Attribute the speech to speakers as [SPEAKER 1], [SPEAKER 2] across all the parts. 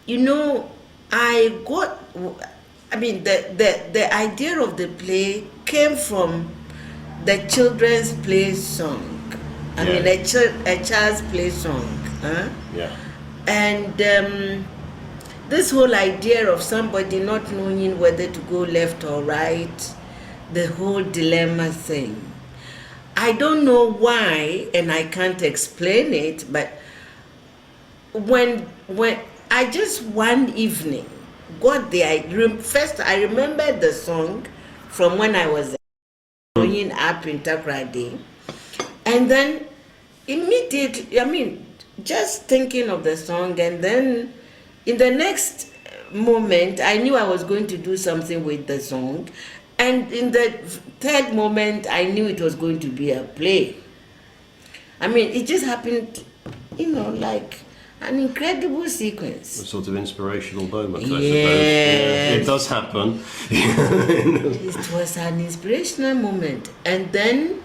[SPEAKER 1] you know, the idea of the play came from the children's play song. A child's play song. Huh?
[SPEAKER 2] Yeah.
[SPEAKER 1] And this whole idea of somebody not knowing whether to go left or right, the whole dilemma thing. I don't know why, and I can't explain it, but when I just one evening got first I remembered the song from when I was growing up in Takoradi, and then immediately, just thinking of the song, and then in the next moment I knew I was going to do something with the song, and in the third moment I knew it was going to be a play. It just happened, like an incredible sequence.
[SPEAKER 2] A sort of inspirational moment, I
[SPEAKER 1] Yes.
[SPEAKER 2] suppose. It does happen.
[SPEAKER 1] It was an inspirational moment. And then,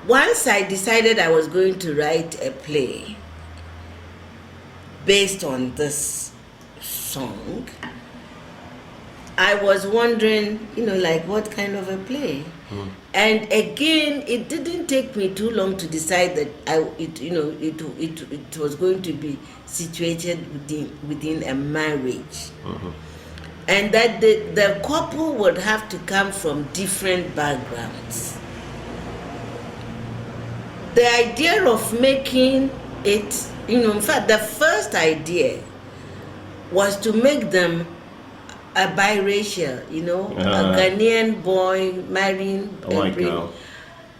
[SPEAKER 1] once I decided I was going to write a play based on this song, I was wondering, what kind of a play? And again, it didn't take me too long to decide that it was going to be situated within a marriage, and that the couple would have to come from different backgrounds. The idea of making it, in fact, the first idea was to make them a biracial, a Ghanaian boy marrying
[SPEAKER 2] a white girl.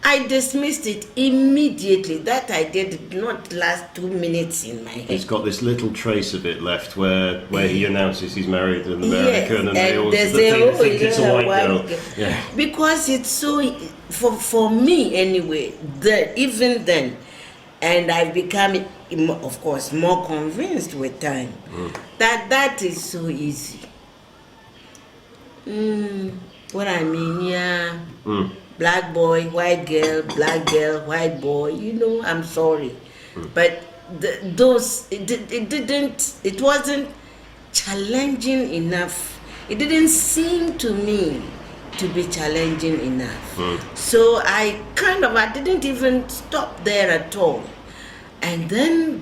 [SPEAKER 1] I dismissed it immediately. That idea did not last 2 minutes in my head.
[SPEAKER 2] He's got this little trace of it left where he announces he's married an American, and they all think it's a white girl. Yeah.
[SPEAKER 1] Because it's so, for me anyway, even then, and I've become, of course, more convinced with time, that is so easy. What I mean, yeah. Black boy, white girl, black girl, white boy. I'm sorry, but it wasn't challenging enough. It didn't seem to me to be challenging enough. So I didn't even stop there at all. And then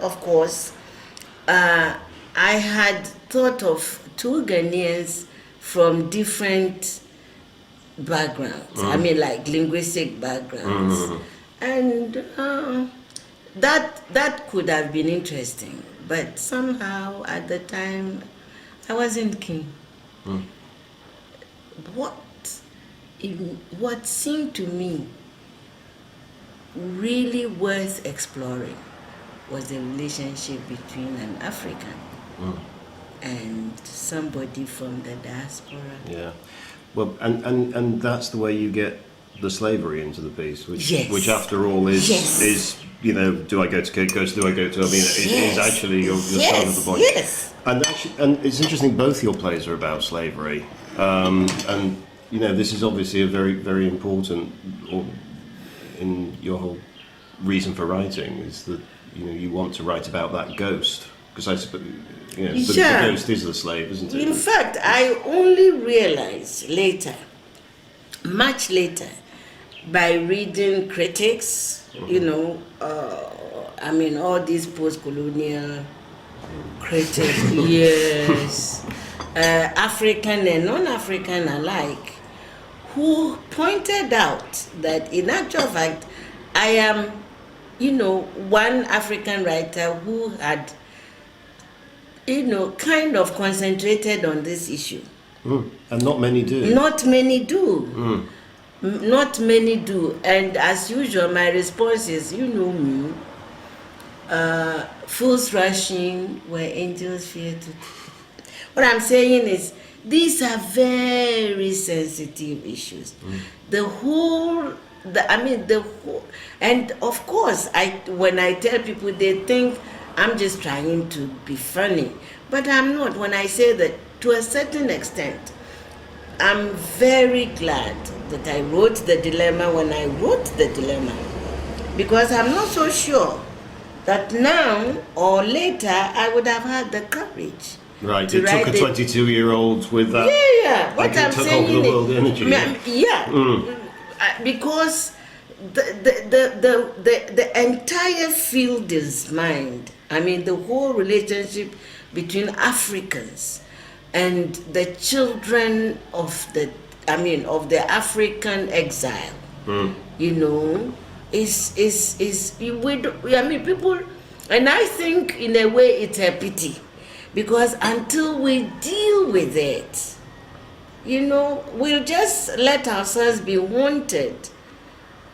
[SPEAKER 1] of course, I had thought of two Ghanaians from different backgrounds. Like linguistic backgrounds. And that could have been interesting. But somehow at the time, I wasn't keen. What seemed to me really worth exploring was the relationship between an African and somebody from the diaspora.
[SPEAKER 2] Yeah. Well, and that's the way you get the slavery into the piece, which after all is do I go to Caicos, do I go to, is actually your side of the point.
[SPEAKER 1] Yes.
[SPEAKER 2] And it's interesting, both your plays are about slavery. And this is obviously a very, very important, in your whole reason for writing, is that you want to write about that ghost, because I suppose the ghost is the slave, isn't it?
[SPEAKER 1] In fact, I only realized later, much later, by reading critics, all these post-colonial critics, yes, African and non-African alike, who pointed out that in actual fact, I am, one African writer who had, kind of concentrated on this issue.
[SPEAKER 2] And not many do.
[SPEAKER 1] Not many do. Not many do. And as usual, my response is, me, fools rushing where angels fear to. What I'm saying is, these are very sensitive issues. The whole, and of course, when I tell people, they think I'm just trying to be funny, but I'm not. When I say that, to a certain extent, I'm very glad that I wrote the dilemma when I wrote the dilemma, because I'm not so sure that now or later I would have had the courage.
[SPEAKER 2] Right,
[SPEAKER 1] to
[SPEAKER 2] it took a
[SPEAKER 1] write
[SPEAKER 2] 22-year-old with that.
[SPEAKER 1] Yeah. What
[SPEAKER 2] Like it
[SPEAKER 1] I'm
[SPEAKER 2] took
[SPEAKER 1] saying
[SPEAKER 2] over the world energy.
[SPEAKER 1] because the entire field is mined. I mean, the whole relationship between Africans and the children of the African exile. You know, is I mean, people, and I think in a way it's a pity, because until we deal with it, you know, we'll just let ourselves be haunted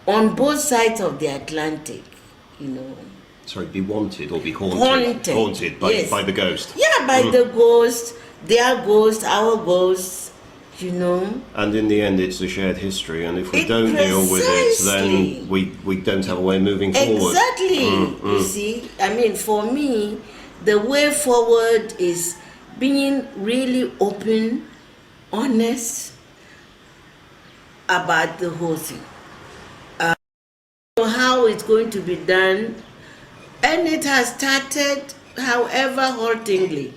[SPEAKER 1] on both sides of the Atlantic, you know.
[SPEAKER 2] Sorry, be wanted or be haunted?
[SPEAKER 1] Haunted, yes.
[SPEAKER 2] By the ghost.
[SPEAKER 1] Yeah, by the ghost, their ghost, our ghosts, you know.
[SPEAKER 2] And in the end, it's a shared history, and if we don't deal with it, then we don't have a way of moving forward.
[SPEAKER 1] Exactly. You see, I mean, for me, the way forward is being really open, honest about the whole thing. How it's going to be done, and it has started, however haltingly,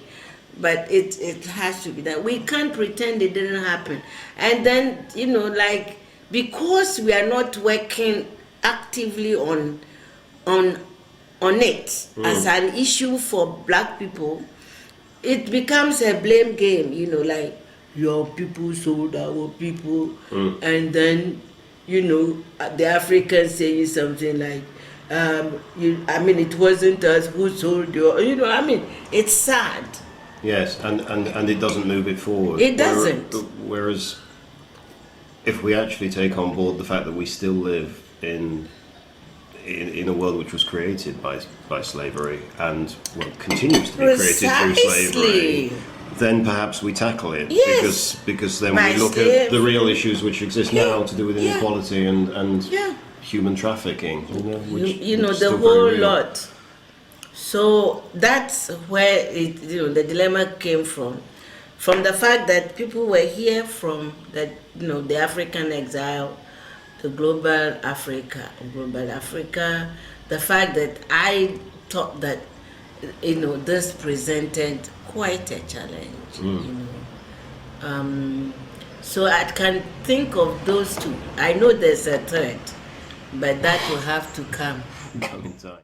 [SPEAKER 1] but it has to be done. We can't pretend it didn't happen. And then, you know, like, because we are not working actively on it as an issue for black people, it becomes a blame game, you know, like, your people sold our people, and then, you know, the Africans saying something like, I mean, it wasn't us who sold you know, I mean, it's sad.
[SPEAKER 2] Yes, and it doesn't move it forward.
[SPEAKER 1] It doesn't.
[SPEAKER 2] Whereas, if we actually take on board the fact that we still live in a world which was created by slavery and continues to be created through slavery, then perhaps we tackle it.
[SPEAKER 1] Yes.
[SPEAKER 2] Because then we look at the real issues which exist now to do with inequality and human trafficking. You know, which
[SPEAKER 1] the whole lot. So that's where the dilemma came from the fact that people were here from the African exile, the global Africa, the fact that I thought that this presented quite a challenge. So I can think of those two. I know there's a third, but that will have to come
[SPEAKER 2] in time.